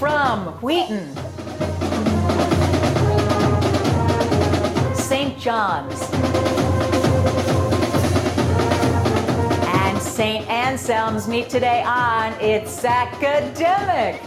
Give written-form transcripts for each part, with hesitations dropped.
from Wheaton, St. John's, and St. Anselm's meet today on It's Academic.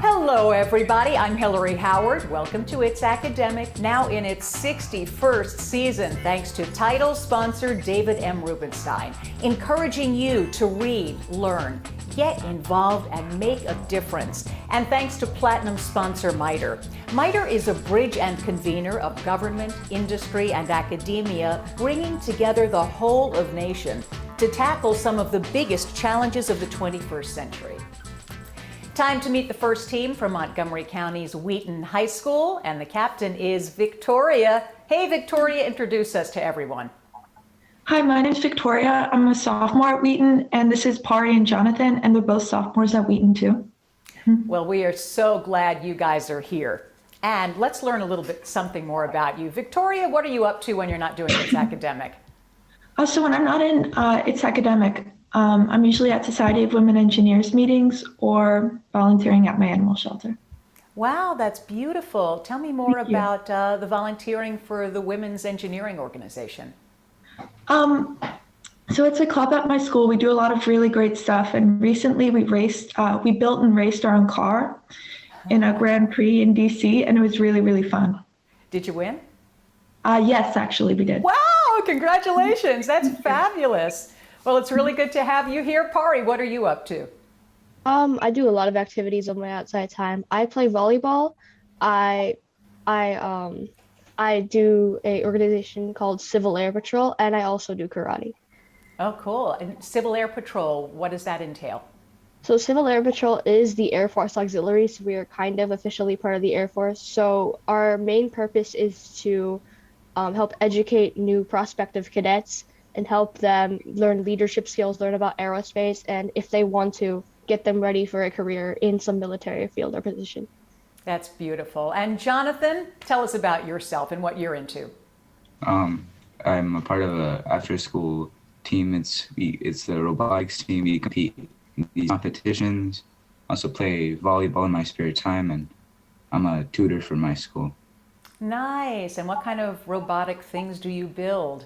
Hello everybody, I'm Hillary Howard. Welcome to It's Academic, now in its 61st season, thanks to title sponsor David M. Rubenstein, encouraging you to read, learn, get involved, and make a difference. And thanks to Platinum sponsor MITRE. MITRE is a bridge and convener of government, industry, and academia, bringing together the whole of nation to tackle some of the biggest challenges of the 21st century. Time to meet the first team from Montgomery County's Wheaton High School, and the captain is Victoria. Hey Victoria, introduce us to everyone. Hi, my name is Victoria. I'm a sophomore at Wheaton, and this is Pari and Jonathan, and they're both sophomores at Wheaton too. Well, we are so glad you guys are here. And let's learn a little bit something more about you. Victoria, what are you up to when you're not doing It's Academic? So when I'm not in It's Academic, I'm usually at Society of Women Engineers meetings or volunteering at my animal shelter. Wow, that's beautiful. Tell me more about the volunteering for the Women's Engineering Organization. So it's a club at my school. We do a lot of really great stuff. And recently we built and raced our own car in a Grand Prix in DC, and it was really, really fun. Did you win? Yes, actually we did. Wow, congratulations. That's fabulous. Well, it's really good to have you here. Pari, what are you up to? I do a lot of activities on my outside time. I play volleyball. I do a organization called Civil Air Patrol, and I also do karate. Oh, cool. And Civil Air Patrol, what does that entail? So Civil Air Patrol is the Air Force Auxiliary, so we are kind of officially part of the Air Force. So our main purpose is to help educate new prospective cadets and help them learn leadership skills, learn about aerospace, and if they want to, get them ready for a career in some military field or position. That's beautiful. And Jonathan, tell us about yourself and what you're into. I'm a part of a after-school team. It's the robotics team. We compete in these competitions. Also play volleyball in my spare time, and I'm a tutor for my school. Nice. And what kind of robotic things do you build?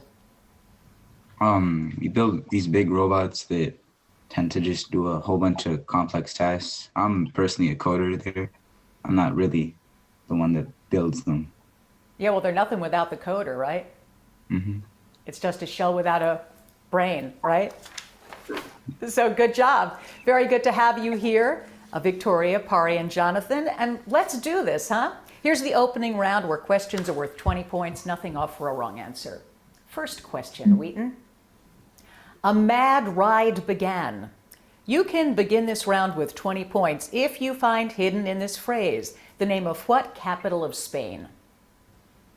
We build these big robots that tend to just do a whole bunch of complex tasks. I'm personally a coder there. I'm not really the one that builds them. Yeah, well, they're nothing without the coder, right? Mm-hmm. It's just a shell without a brain, right? So good job. Very good to have you here, Victoria, Pari, and Jonathan. And let's do this, huh? Here's the opening round where questions are worth 20 points, nothing off for a wrong answer. First question, Wheaton. A mad ride began. You can begin this round with 20 points if you find hidden in this phrase the name of what capital of Spain?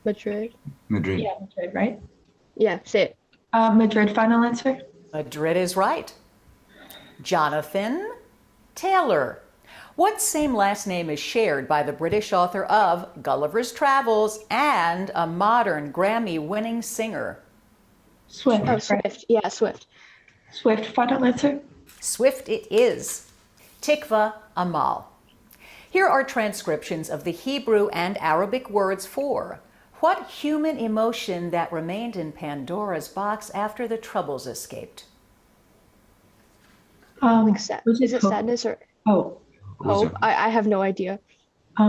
Madrid. Madrid. Yeah, Madrid, right? Yeah, say it. Madrid, final answer? Madrid is right. Jonathan Taylor. What same last name is shared by the British author of Gulliver's Travels and a modern Grammy-winning singer? Swift. Oh, Swift. Yeah, Swift. Swift, final answer? Swift it is. Tikva Amal. Here are transcriptions of the Hebrew and Arabic words for what human emotion that remained in Pandora's box after the troubles escaped? Is it sadness or hope? Hope? I have no idea. I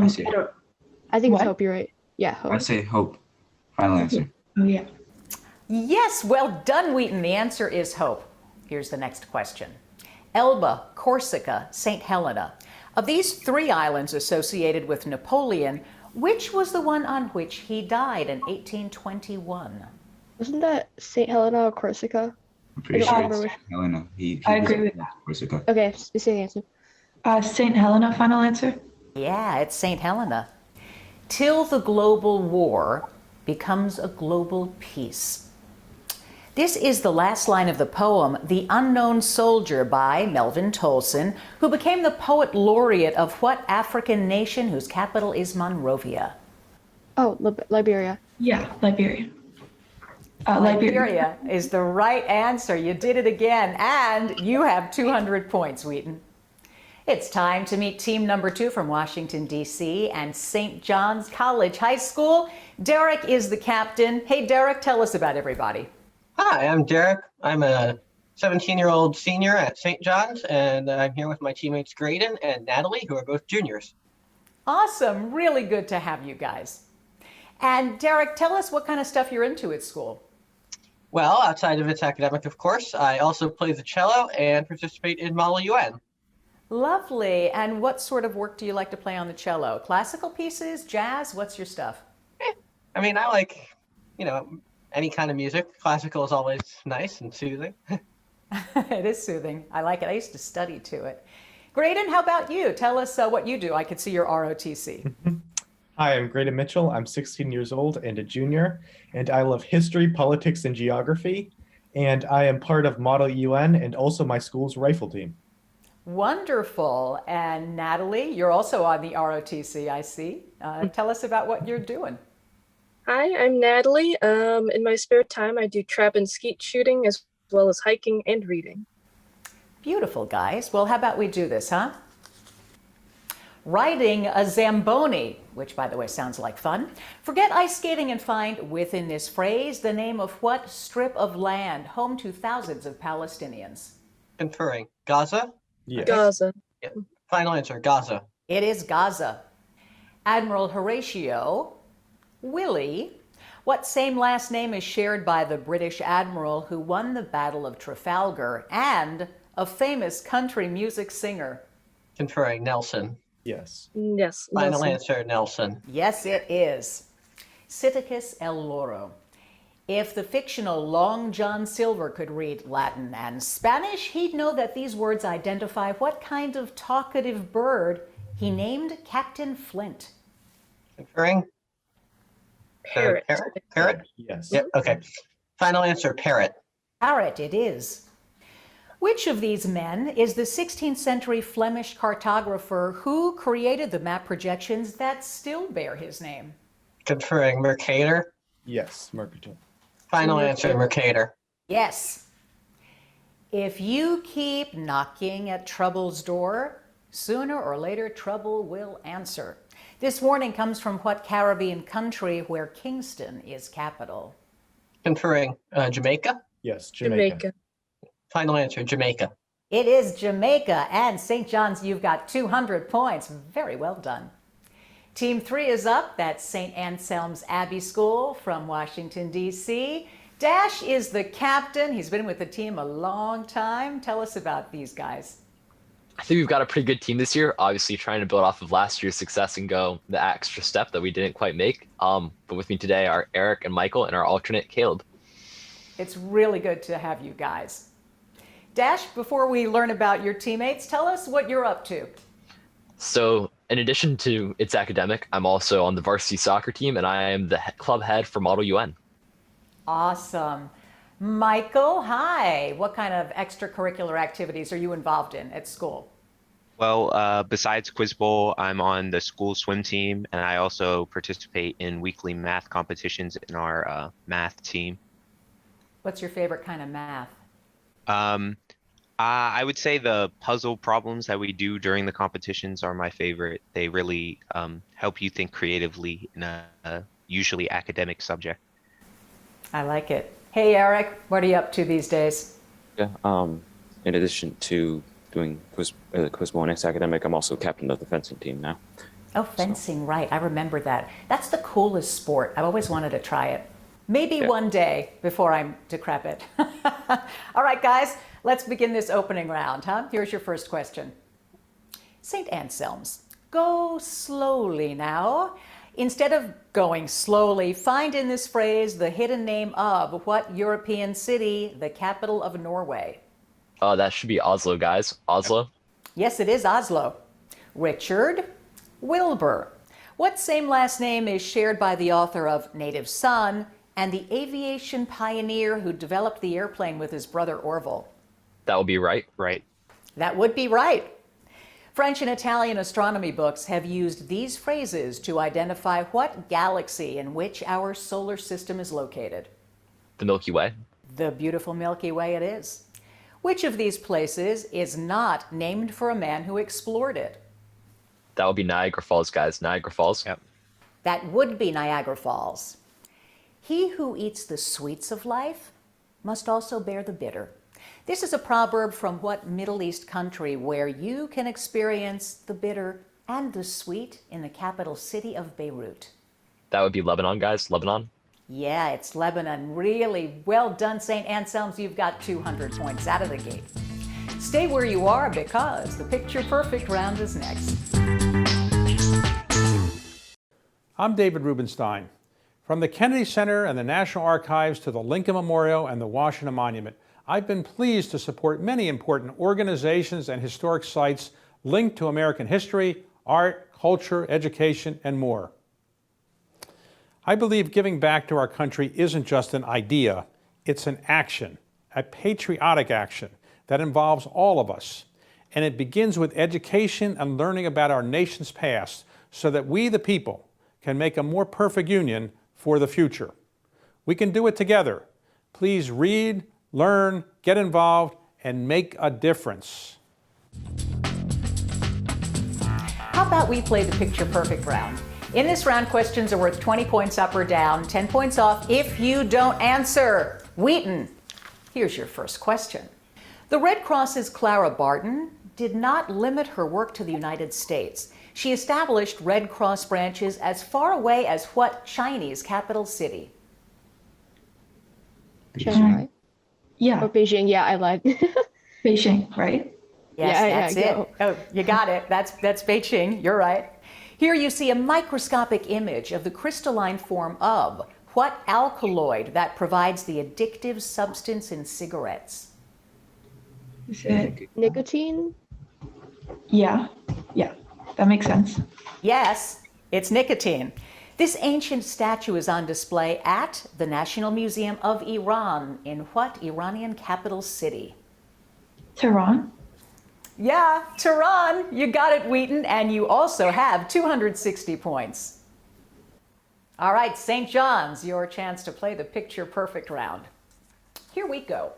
I think it's hope, you're right. Yeah, hope. I say hope. Final answer. Oh, yeah. Yes, well done, Wheaton. The answer is hope. Here's the next question. Elba, Corsica, St. Helena. Of these three islands associated with Napoleon, which was the one on which he died in 1821? Wasn't that St. Helena or Corsica? I'm pretty I don't sure remember it's Helena. I agree with that. Corsica. Okay, say the answer. St. Helena, final answer? Yeah, it's St. Helena. Till the global war becomes a global peace. This is the last line of the poem, The Unknown Soldier by Melvin Tolson, who became the poet laureate of what African nation whose capital is Monrovia? Oh, Liberia. Yeah, Liberia. Liberia is the right answer. You did it again, and you have 200 points, Wheaton. It's time to meet team number 2 from Washington, D.C. and St. John's College High School. Derek is the captain. Hey, Derek, tell us about everybody. Hi, I'm Derek. I'm a 17-year-old senior at St. John's, and I'm here with my teammates Graydon and Natalie, who are both juniors. Awesome. Really good to have you guys. And Derek, tell us what kind of stuff you're into at school. Well, outside of its academic, of course, I also play the cello and participate in Model UN. Lovely. And what sort of work do you like to play on the cello? Classical pieces, jazz? What's your stuff? I mean, I like, any kind of music. Classical is always nice and soothing. It is soothing. I like it. I used to study to it. Graydon, how about you? Tell us what you do. I could see your ROTC. Hi, I'm Graydon Mitchell. I'm 16 years old and a junior, and I love history, politics, and geography. And I am part of Model UN and also my school's rifle team. Wonderful. And Natalie, you're also on the ROTC, I see. Tell us about what you're doing. Hi, I'm Natalie. In my spare time, I do trap and skeet shooting as well as hiking and reading. Beautiful, guys. Well, how about we do this, huh? Riding a ZAMBONI, which, by the way, sounds like fun. Forget ice skating and find within this phrase the name of what strip of land home to thousands of Palestinians? Conferring. Gaza? Yes. Gaza. Yeah. Final answer, Gaza. It is Gaza. Admiral Horatio, Willie, what same last name is shared by the British admiral who won the Battle of Trafalgar and a famous country music singer? Conferring. Nelson. Yes. Yes. Final Nelson. answer, Nelson. Yes, it is. Siticus el Loro. If the fictional Long John Silver could read Latin and Spanish, he'd know that these words identify what kind of talkative bird he named Captain Flint. Conferring. Parrot. Parrot? Yes. Yep, okay. Final answer, parrot. Parrot it is. Which of these men is the 16th century Flemish cartographer who created the map projections that still bear his name? Conferring. Mercator. Yes, Mercator. Final answer, Mercator. Yes. If you keep knocking at trouble's door, sooner or later trouble will answer. This warning comes from what Caribbean country where Kingston is capital? Conferring. Jamaica. Yes, Jamaica. Final answer, Jamaica. It is Jamaica, and St. John's, you've got 200 points. Very well done. Team 3 is up. That's St. Anselm's Abbey School from Washington, D.C. Dash is the captain. He's been with the team a long time. Tell us about these guys. I think we've got a pretty good team this year, obviously trying to build off of last year's success and go the extra step that we didn't quite make. But with me today are Eric and Michael and our alternate Caleb. It's really good to have you guys. Dash, before we learn about your teammates, tell us what you're up to. So in addition to its academic, I'm also on the varsity soccer team and I am the club head for Model UN. Awesome. Michael, hi. What kind of extracurricular activities are you involved in at school? Well, besides Quiz Bowl, I'm on the school swim team, and I also participate in weekly math competitions in our math team. What's your favorite kind of math? I would say the puzzle problems that we do during the competitions are my favorite. They really help you think creatively in a usually academic subject. I like it. Hey, Eric, what are you up to these days? Yeah, in addition to doing Quiz Bowl and academic, I'm also captain of the fencing team now. Oh, fencing, right. I remember that. That's the coolest sport. I've always wanted to try it. Maybe one day before I'm decrepit. All right, guys, let's begin this opening round, huh? Here's your first question. St. Anselm's. Go slowly now. Instead of going slowly, find in this phrase the hidden name of what European city, the capital of Norway? That should be Oslo, guys. Oslo. Yes, it is Oslo. Richard, Wilbur. What same last name is shared by the author of Native Son and the aviation pioneer who developed the airplane with his brother Orville? That would be right. Right. That would be right. French and Italian astronomy books have used these phrases to identify what galaxy in which our solar system is located. The Milky Way. The beautiful Milky Way it is. Which of these places is not named for a man who explored it? That would be Niagara Falls, guys. Niagara Falls. Yep. That would be Niagara Falls. He who eats the sweets of life must also bear the bitter. This is a proverb from what Middle East country where you can experience the bitter and the sweet in the capital city of Beirut? That would be Lebanon, guys. Lebanon. Yeah, it's Lebanon. Really well done, St. Anselm's. You've got 200 points out of the gate. Stay where you are because the Picture Perfect round is next. I'm David Rubenstein. From the Kennedy Center and the National Archives to the Lincoln Memorial and the Washington Monument, I've been pleased to support many important organizations and historic sites linked to American history, art, culture, education, and more. I believe giving back to our country isn't just an idea, it's an action, a patriotic action that involves all of us. And it begins with education and learning about our nation's past so that we, the people, can make a more perfect union for the future. We can do it together. Please read, learn, get involved, and make a difference. How about we play the Picture Perfect round? In this round, questions are worth 20 points up or down, 10 points off if you don't answer. Wheaton, here's your first question. The Red Cross's Clara Barton did not limit her work to the United States. She established Red Cross branches as far away as what Chinese capital city? Shanghai. Yeah, Or Beijing. Yeah, I lied. Beijing, right? Yes, Yeah, that's it. Oh, you got it. That's Beijing. You're right. Here you see a microscopic image of the crystalline form of what alkaloid that provides the addictive substance in cigarettes? Is it? Nicotine. Yeah, that makes sense. Yes, it's nicotine. This ancient statue is on display at the National Museum of Iran in what Iranian capital city? Tehran? Yeah, Tehran. You got it, Wheaton, and you also have 260 points. All right, St. John's, your chance to play the Picture Perfect round. Here we go.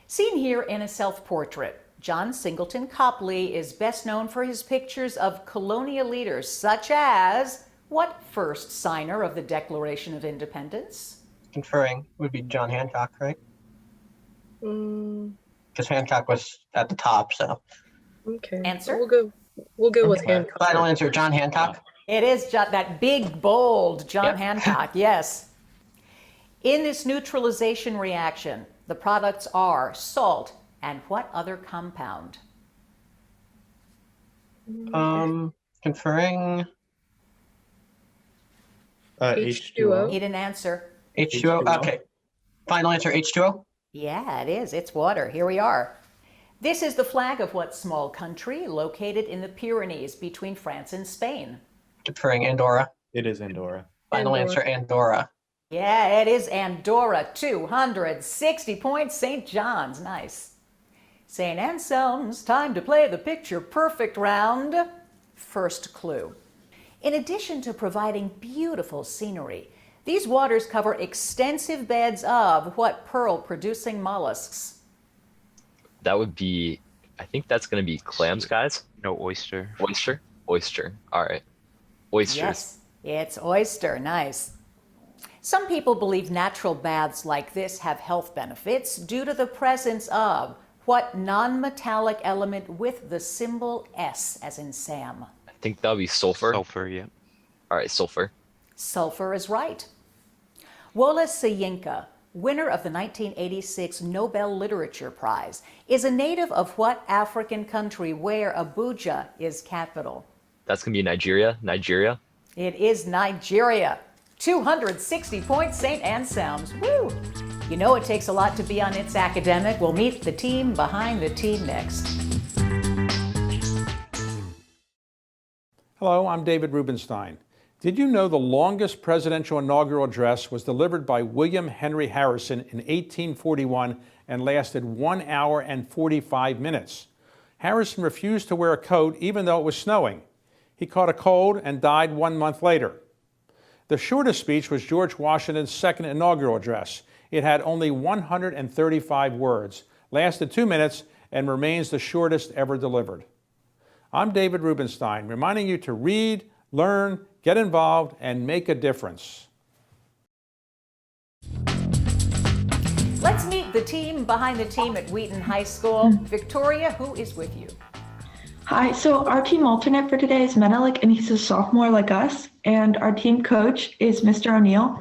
Seen here in a self-portrait, John Singleton Copley is best known for his pictures of colonial leaders such as what first signer of the Declaration of Independence? Conferring would be John Hancock, right? Mm, Because Hancock was at the top, so. okay. Answer? We'll go with Okay. Hancock. Final answer, John Hancock. It is that big, bold John Yep. Hancock, yes. In this neutralization reaction, the products are salt and what other compound? Conferring H2O. Need an answer. H2O. H2O. Okay. Final answer, H2O. Yeah, it is. It's water. Here we are. This is the flag of what small country located in the Pyrenees between France and Spain? Conferring Andorra. It is Andorra. Final Andorra. answer, Andorra. Yeah, it is Andorra. 260 points. St. John's. Nice. St. Anselm's, time to play the Picture Perfect round. First clue. In addition to providing beautiful scenery, these waters cover extensive beds of what pearl-producing mollusks? That would be, I think that's going to be clams, guys. No oyster. Oyster? Oyster. All right. Oysters. Yes, it's oyster. Nice. Some people believe natural baths like this have health benefits due to the presence of what non-metallic element with the symbol S as in Sam? I think that would be sulfur. Sulfur, yeah. All right, sulfur. Sulfur is right. Wole Soyinka, winner of the 1986 Nobel Literature Prize, is a native of what African country where Abuja is capital? That's going to be Nigeria. Nigeria. It is Nigeria. 260 points, St. Anselm's. Woo! You know it takes a lot to be on It's Academic. We'll meet the team behind the team next. Hello, I'm David Rubenstein. Did you know the longest presidential inaugural address was delivered by William Henry Harrison in 1841 and lasted 1 hour and 45 minutes? Harrison refused to wear a coat even though it was snowing. He caught a cold and died 1 month later. The shortest speech was George Washington's second inaugural address. It had only 135 words. lasted 2 minutes, and remains the shortest ever delivered. I'm David Rubenstein, reminding you to read, learn, get involved, and make a difference. Let's meet the team behind the team at Wheaton High School. Victoria, who is with you? Hi, so our team alternate for today is Menelik, and he's a sophomore like us. And our team coach is Mr. O'Neill.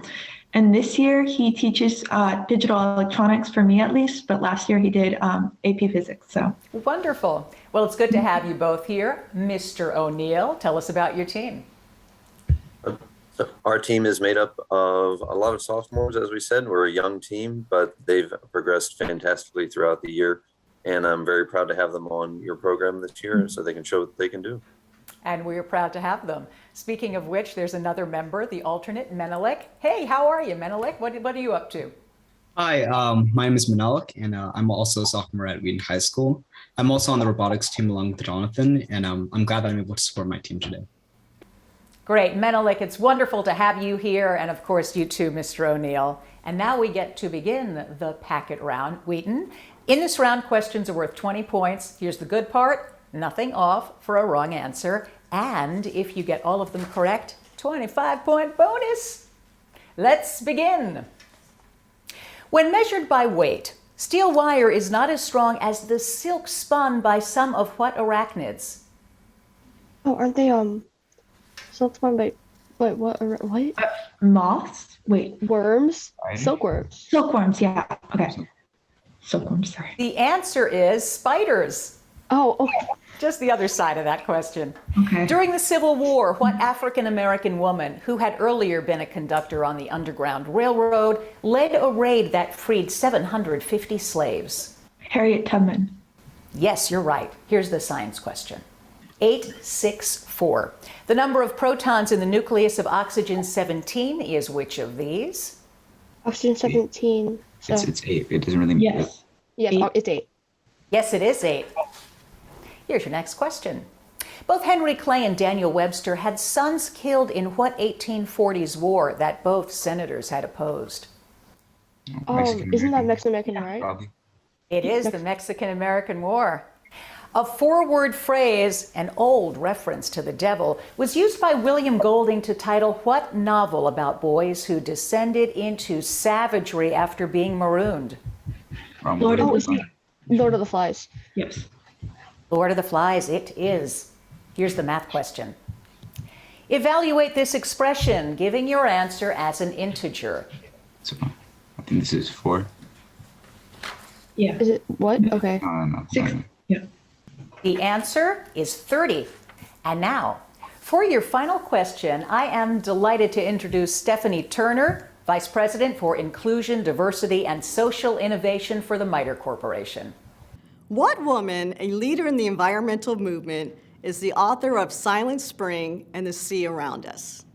And this year he teaches digital electronics for me at least, but last year he did AP Physics. So Wonderful. Well, it's good to have you both here. Mr. O'Neill, tell us about your team. Our team is made up of a lot of sophomores, as we said. We're a young team, but they've progressed fantastically throughout the year. And I'm very proud to have them on your program this year so they can show what they can do. And we're proud to have them. Speaking of which, there's another member, the alternate, Menelik. Hey, how are you, Menelik? What are you up to? Hi, my name is Menelik, and I'm also a sophomore at Wheaton High School. I'm also on the robotics team along with Jonathan, and I'm glad that I'm able to support my team today. Great, Menelik, it's wonderful to have you here, and of course you too, Mr. O'Neill. And now we get to begin the packet round. Wheaton, in this round, questions are worth 20 points. Here's the good part, nothing off for a wrong answer. And if you get all of them correct, 25-point bonus. Let's begin. When measured by weight, steel wire is not as strong as the silk spun by some of what arachnids? Oh, aren't they silk spun by what? moths? Wait, Worms? Silkworms. silkworms. Yeah. Okay. Silkworms. Sorry. The answer is spiders. Oh, okay. Just the other side of that question. Okay. During the Civil War, what African-American woman, who had earlier been a conductor on the Underground Railroad, led a raid that freed 750 slaves? Harriet Tubman. Yes, you're right. Here's the science question. 864. The number of protons in the nucleus of oxygen-17 is which of these? Oxygen 17. So, It's 8. It doesn't really matter. Yes. yes, eight. it's 8. Yes, it is 8. Here's your next question. Both Henry Clay and Daniel Webster had sons killed in what 1840s war that both senators had opposed? Isn't that Mexican-American, right? Probably. It is the Mexican-American War. A four-word phrase, an old reference to the devil, was used by William Golding to title what novel about boys who descended into savagery after being marooned? Lord of the Lord of the Flies. Yes. Lord of the Flies, it is. Here's the math question. Evaluate this expression, giving your answer as an integer. So, I think this is 4. Yeah. Is it what? Okay. No. 6. Yeah. The answer is 30. And now, for your final question, I am delighted to introduce Stephanie Turner, Vice President for Inclusion, Diversity, and Social Innovation for the MITRE Corporation. What woman, a leader in the environmental movement, is the author of Silent Spring and the Sea Around Us?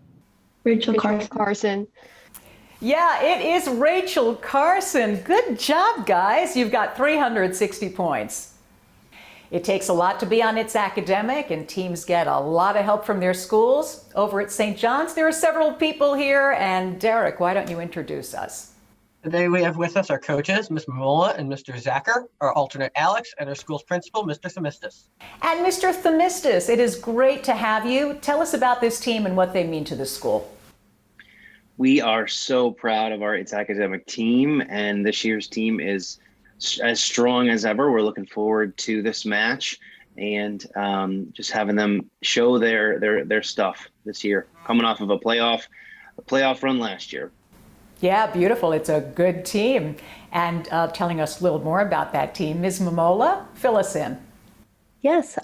Rachel Carson. Carson. Yeah, it is Rachel Carson. Good job, guys. You've got 360 points. It takes a lot to be on It's Academic, and teams get a lot of help from their schools. Over at St. John's, there are several people here, and Derek, why don't you introduce us? Today we have with us our coaches, Ms. Mamola and Mr. Zacher, our alternate Alex, and our school's principal, Mr. Themistis. And Mr. Themistis, it is great to have you. Tell us about this team and what they mean to the school. We are so proud of our It's Academic team, and this year's team is as strong as ever. We're looking forward to this match and just having them show their stuff this year, coming off of a playoff run last year. Yeah, beautiful. It's a good team. And telling us a little more about that team, Ms. Mamola, fill us in. Yes,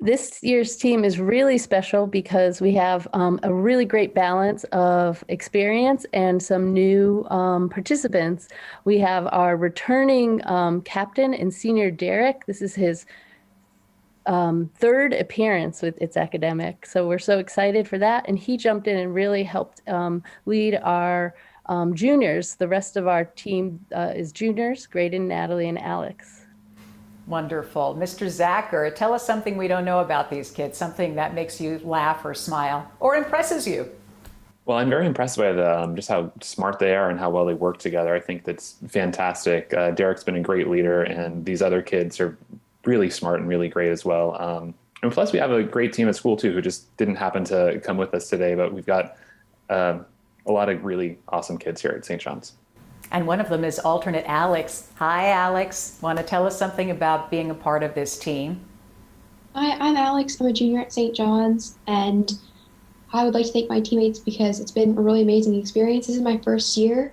this year's team is really special because we have a really great balance of experience and some new participants. We have our returning captain and senior Derek. This is his third appearance with It's Academic. So we're so excited for that. And he jumped in and really helped lead our juniors. The rest of our team is juniors, Graydon, Natalie, and Alex. Wonderful. Mr. Zacher, tell us something we don't know about these kids, something that makes you laugh or smile or impresses you. Well, I'm very impressed by just how smart they are and how well they work together. I think that's fantastic. Derek's been a great leader, and these other kids are really smart and really great as well. And plus, we have a great team at school, too, who just didn't happen to come with us today, but we've got a lot of really awesome kids here at St. John's. And one of them is alternate Alex. Hi, Alex. Want to tell us something about being a part of this team? Hi, I'm Alex. I'm a junior at St. John's, and I would like to thank my teammates because it's been a really amazing experience. This is my first year.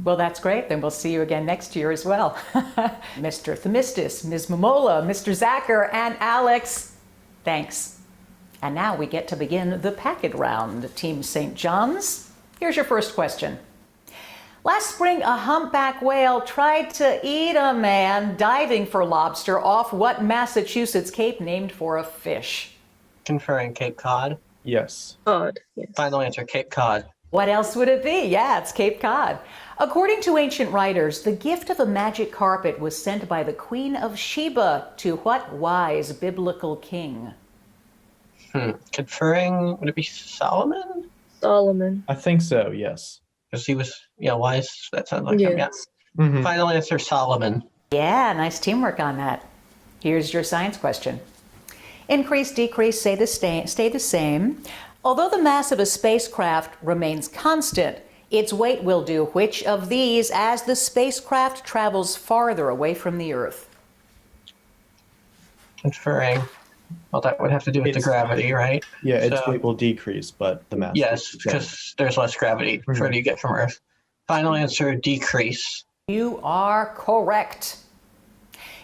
Well, that's great. Then we'll see you again next year as well. Mr. Themistis, Ms. Momola, Mr. Zacher, and Alex, thanks. And now we get to begin the packet round. Team St. John's, here's your first question. Last spring, a humpback whale tried to eat a man diving for lobster off what Massachusetts cape named for a fish? Conferring Cape Cod. Yes. Cod. Yes. Final answer, Cape Cod. What else would it be? Yeah, it's Cape Cod. According to ancient writers, the gift of a magic carpet was sent by the Queen of Sheba to what wise biblical king? Conferring, would it be Solomon? Solomon. I think so, yes. Because he was, wise. That sounds like him, yeah. Mhm. Final answer, Solomon. Yeah, nice teamwork on that. Here's your science question. Increase, decrease, stay the same. Although the mass of a spacecraft remains constant, its weight will do which of these as the spacecraft travels farther away from the Earth? Conferring. Well, that would have to do with the gravity, right? Yeah, its weight will decrease, but the mass. Yes, because there's less gravity the further you get from Earth. Final answer, decrease. You are correct.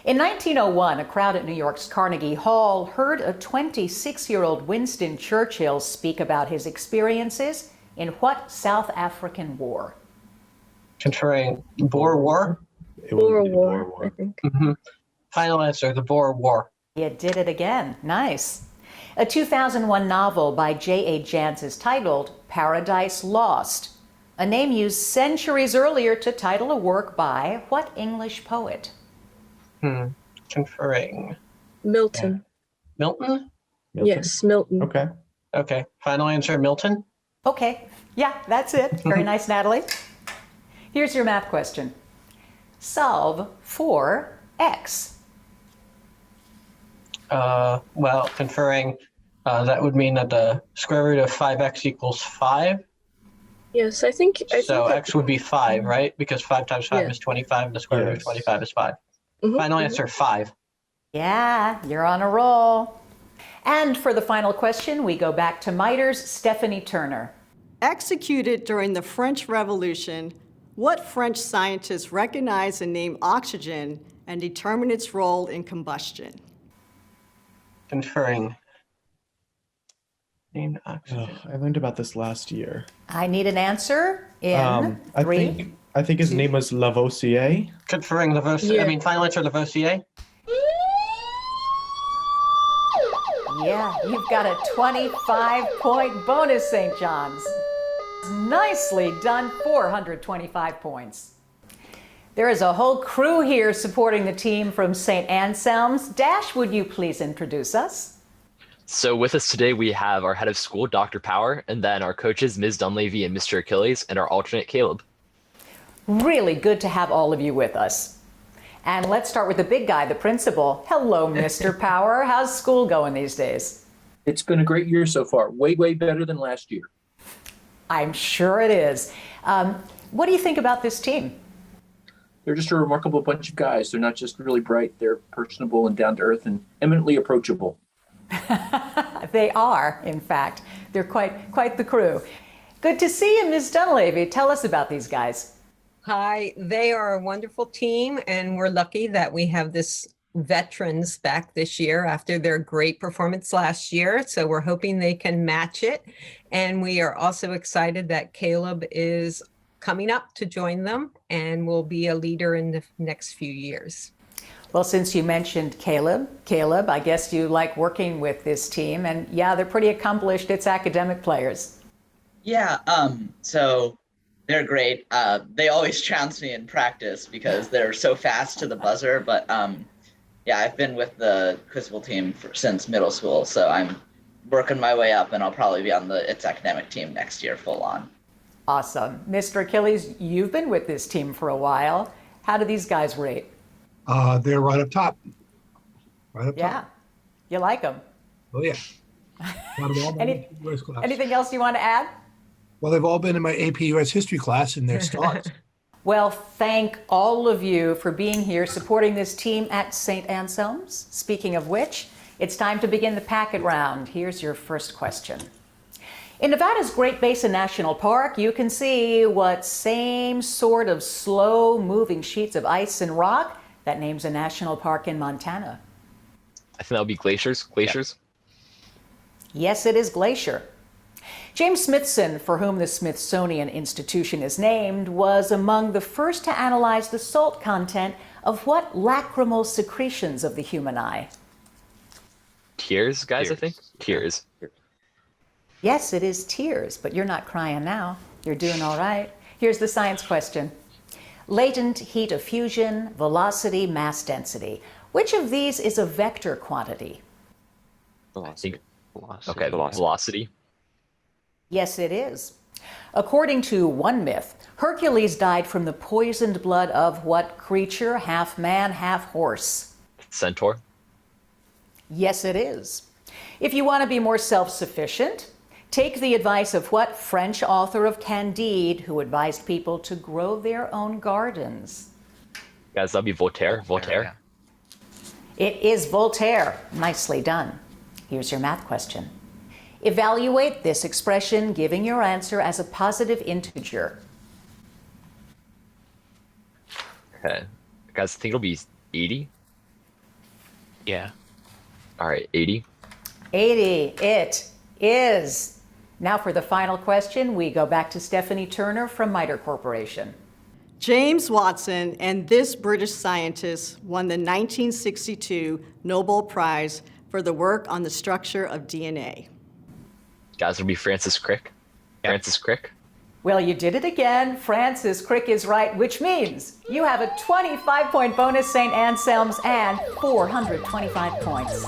In 1901, a crowd at New York's Carnegie Hall heard a 26-year-old Winston Churchill speak about his experiences in what South African war? Conferring Boer War? Boer War, I think. Final answer, the Boer War. You did it again. Nice. A 2001 novel by J.A. Jans is titled Paradise Lost, a name used centuries earlier to title a work by what English poet? Conferring. Milton. Milton? Yes, Milton. Okay. Okay. Final answer, Milton? Okay. Yeah, that's it. Very nice, Natalie. Here's your math question. Solve for x. Well, conferring, that would mean that the square root of 5x equals 5. Yes, I think So x would be 5, right? Because 5 times 5 is 25, and the square root of 25 is 5. Final answer, 5. Yeah, you're on a roll. And for the final question, we go back to Mitre's Stephanie Turner. Executed during the French Revolution, what French scientists recognized and named oxygen and determined its role in combustion? Conferring. Named oxygen. I learned about this last year. I need an answer in three. I think his name was Lavoisier. Conferring Lavoisier. Yeah. Final answer, Lavoisier. Yeah, you've got a 25-point bonus, St. John's. Nicely done, 425 points. There is a whole crew here supporting the team from St. Anselm's. Dash, would you please introduce us? So with us today, we have our head of school, Dr. Power, and then our coaches, Ms. Dunleavy and Mr. Achilles, and our alternate, Caleb. Really good to have all of you with us. And let's start with the big guy, the principal. Hello, Mr. Power. How's school going these days? It's been a great year so far. Way, way better than last year. I'm sure it is. What do you think about this team? They're just a remarkable bunch of guys. They're not just really bright. They're personable and down to earth and eminently approachable. They are, in fact. They're quite the crew. Good to see you, Ms. Dunleavy. Tell us about these guys. Hi, they are a wonderful team, and we're lucky that we have this veterans back this year after their great performance last year. So we're hoping they can match it. And we are also excited that Caleb is coming up to join them and will be a leader in the next few years. Well, since you mentioned Caleb, I guess you like working with this team, and yeah, they're pretty accomplished. It's academic players. Yeah, so they're great. They always trounce me in practice because they're so fast to the buzzer, but yeah, I've been with the Crucible team since middle school, so I'm working my way up, and I'll probably be on the It's Academic team next year full on. Awesome. Mr. Achilles, you've been with this team for a while. How do these guys rate? They're right up top. Right up Yeah. top. You like them? Oh, yeah. Got 'em all in my US class. Anything else you want to add? Well, they've all been in my AP US history class, and they're stars. Well, thank all of you for being here, supporting this team at St. Anselm's. Speaking of which, it's time to begin the packet round. Here's your first question. In Nevada's Great Basin National Park, you can see what same sort of slow-moving sheets of ice and rock that names a national park in Montana. I think that'll be glaciers. Glaciers. Yes, it is glacier. James Smithson, for whom the Smithsonian Institution is named, was among the first to analyze the salt content of what lacrimal secretions of the human eye? Tears, guys, I think. Tears. Yes, it is tears, but you're not crying now. You're doing all right. Here's the science question. Latent heat of fusion, velocity, mass density. Which of these is a vector quantity? Velocity. Okay, velocity. Yes, it is. According to one myth, Hercules died from the poisoned blood of what creature? Half man, half horse. Centaur. Yes, it is. If you want to be more self-sufficient, take the advice of what French author of Candide who advised people to grow their own gardens? Guys, that'll be Voltaire. Voltaire. It is Voltaire. Nicely done. Here's your math question. Evaluate this expression, giving your answer as a positive integer. Okay. Guys, I think it'll be 80. Yeah. All right, 80. 80, it is. Now for the final question, we go back to Stephanie Turner from MITRE Corporation. James Watson and this British scientist won the 1962 Nobel Prize for the work on the structure of DNA. Guys, it'll be Francis Crick. Francis Crick. Well, you did it again. Francis Crick is right, which means you have a 25-point bonus, St. Anselm's, and 425 points.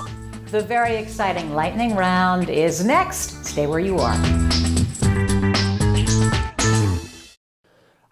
The very exciting lightning round is next. Stay where you are.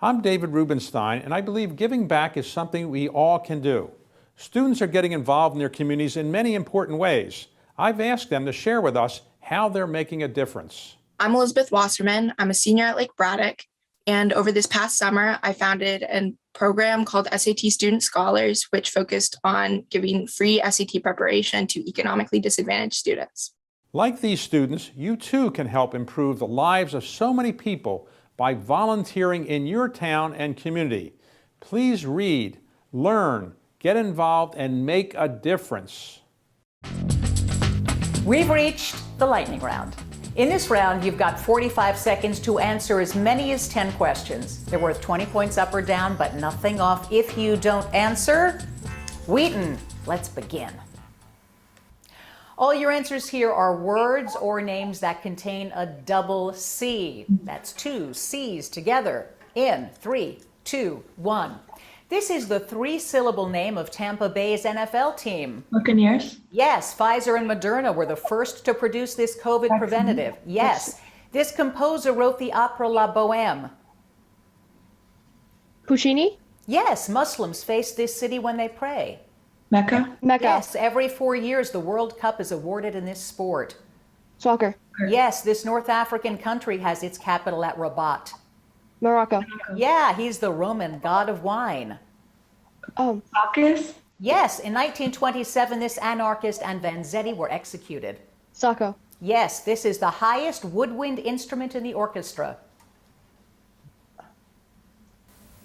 I'm David Rubenstein, and I believe giving back is something we all can do. Students are getting involved in their communities in many important ways. I've asked them to share with us how they're making a difference. I'm Elizabeth Wasserman. I'm a senior at Lake Braddock. And over this past summer, I founded a program called SAT Student Scholars, which focused on giving free SAT preparation to economically disadvantaged students. Like these students, you too can help improve the lives of so many people by volunteering in your town and community. Please read, learn, get involved, and make a difference. We've reached the lightning round. In this round, you've got 45 seconds to answer as many as 10 questions. They're worth 20 points up or down, but nothing off if you don't answer. Wheaton, let's begin. All your answers here are words or names that contain a double C. That's two C's together in 3, 2, 1. This is the three-syllable name of Tampa Bay's NFL team. Buccaneers? Yes, Pfizer and Moderna were the first to produce this COVID preventative. Yes. This composer wrote the opera La Bohème. Puccini? Yes, Muslims face this city when they pray. Mecca? Mecca. Yes, every 4 years the World Cup is awarded in this sport. Soccer. Yes, this North African country has its capital at Rabat. Morocco. Yeah, he's the Roman god of wine. Bacchus? Yes, in 1927 this anarchist and Vanzetti were executed. Sacco. Yes, this is the highest woodwind instrument in the orchestra.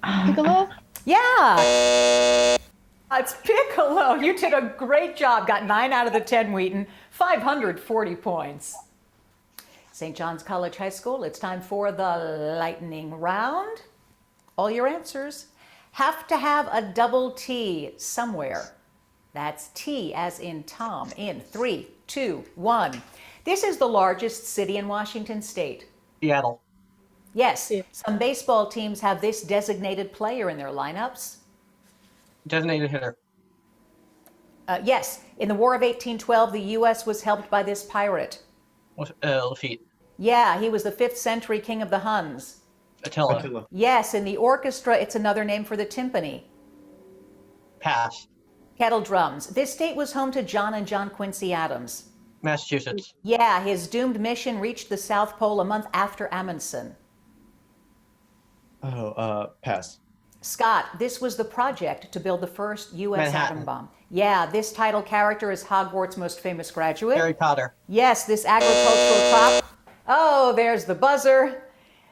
Piccolo? Yeah! It's piccolo. You did a great job. Got 9 out of the 10, Wheaton. 540 points. St. John's College High School, it's time for the lightning round. All your answers have to have a double T somewhere. That's T as in Tom in 3, 2, 1. This is the largest city in Washington State. Seattle. Yes, some baseball teams have this designated player in their lineups. Designated hitter. Yes, in the War of 1812, the U.S. was helped by this pirate. Lafitte. Yeah, he was the 5th century king of the Huns. Attila. Yes, in the orchestra, it's another name for the timpani. Pass. Kettle drums. This state was home to John and John Quincy Adams. Massachusetts. Yeah, his doomed mission reached the South Pole a month after Amundsen. Pass. Scott, this was the project to build the first U.S. Manhattan. atom bomb. Yeah, this title character is Hogwarts' most famous graduate. Harry Potter. Yes, this agricultural crop. Oh, there's the buzzer.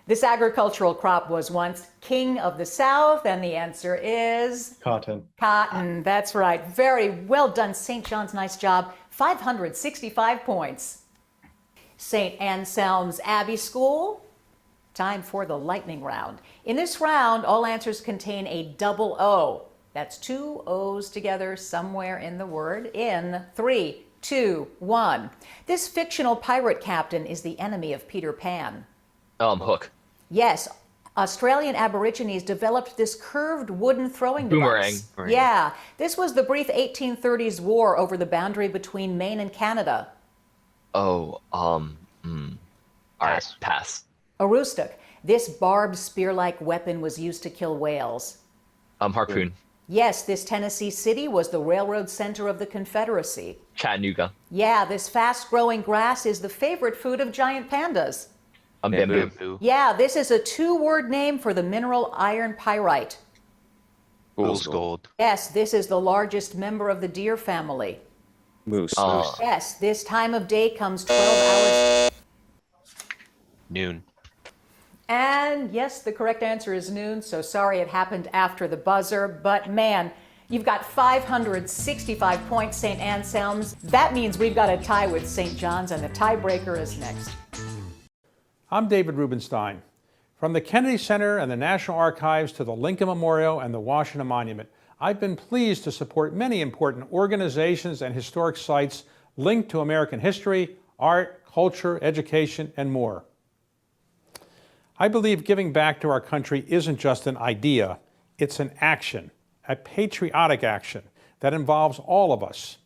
This agricultural crop was once king of the South, and the answer is Cotton. cotton. That's right. Very well done, St. John's. Nice job. 565 points. St. Anselm's Abbey School. Time for the lightning round. In this round, all answers contain a double O. That's 2 O's together somewhere in the word. In 3, 2, 1. This fictional pirate captain is the enemy of Peter Pan. Hook. Yes, Australian Aborigines developed this curved wooden throwing Boomerang. device. Yeah, this was the brief 1830s war over the boundary between Maine and Canada. All right, pass. Aroostook. This barbed spear-like weapon was used to kill whales. Harpoon. Yes, this Tennessee city was the railroad center of the Confederacy. Chattanooga. Yeah, this fast-growing grass is the favorite food of giant pandas. Bamboo. Yeah, this is a 2-word name for the mineral iron pyrite. Fool's gold. Yes, this is the largest member of the deer family. Moose. Yes, this time of day comes 12 hours. Noon. And yes, the correct answer is noon. So sorry it happened after the buzzer, but man, you've got 565 points, St. Anselm's. That means we've got a tie with St. John's, and the tiebreaker is next. I'm David Rubenstein. From the Kennedy Center and the National Archives to the Lincoln Memorial and the Washington Monument, I've been pleased to support many important organizations and historic sites linked to American history, art, culture, education, and more. I believe giving back to our country isn't just an idea, it's an action, a patriotic action that involves all of us.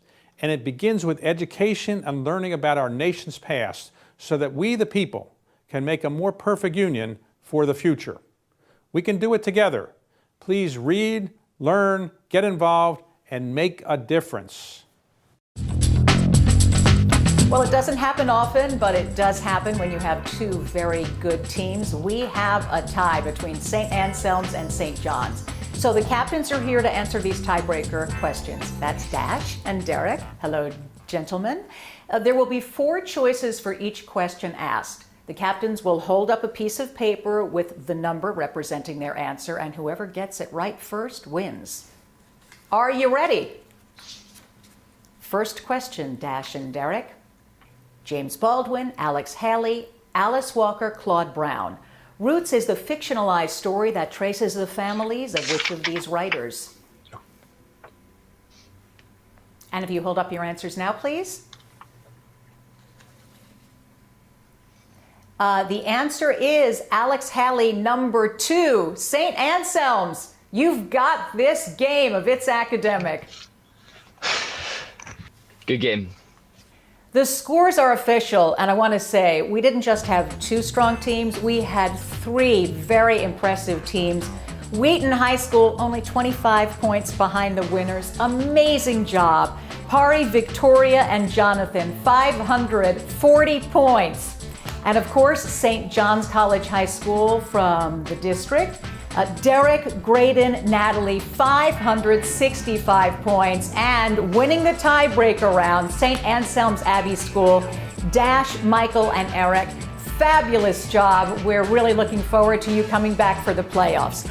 And it begins with education and learning about our nation's past so that we, the people, can make a more perfect union for the future. We can do it together. Please read, learn, get involved, and make a difference. Well, it doesn't happen often, but it does happen when you have 2 very good teams. We have a tie between St. Anselm's and St. John's. So the captains are here to answer these tiebreaker questions. That's Dash and Derek. Hello, gentlemen. There will be 4 choices for each question asked. The captains will hold up a piece of paper with the number representing their answer, and whoever gets it right first wins. Are you ready? First question, Dash and Derek. James Baldwin, Alex Haley, Alice Walker, Claude Brown. Roots is the fictionalized story that traces the families of which of these writers? And if you hold up your answers now, please. The answer is Alex Haley, number 2. St. Anselm's, you've got this game of It's Academic. Good game. The scores are official, and I want to say we didn't just have 2 strong teams, we had 3 very impressive teams. Wheaton High School only 25 points behind the winners. Amazing job. Pari, Victoria, and Jonathan, 540 points. And of course, St. John's College High School from the district. Derek, Graydon, Natalie, 565 points. And winning the tiebreaker round, St. Anselm's Abbey School, Dash, Michael, and Eric. Fabulous job. We're really looking forward to you coming back for the playoffs.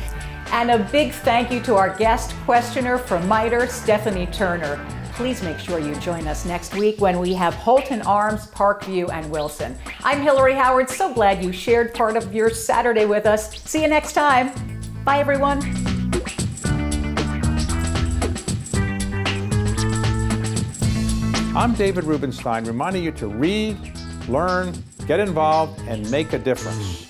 And a big thank you to our guest questioner from MITRE, Stephanie Turner. Please make sure you join us next week when we have Holton Arms, Parkview, and Wilson. I'm Hillary Howard. So glad you shared part of your Saturday with us. See you next time. Bye, everyone. I'm David Rubenstein, reminding you to read, learn, get involved, and make a difference.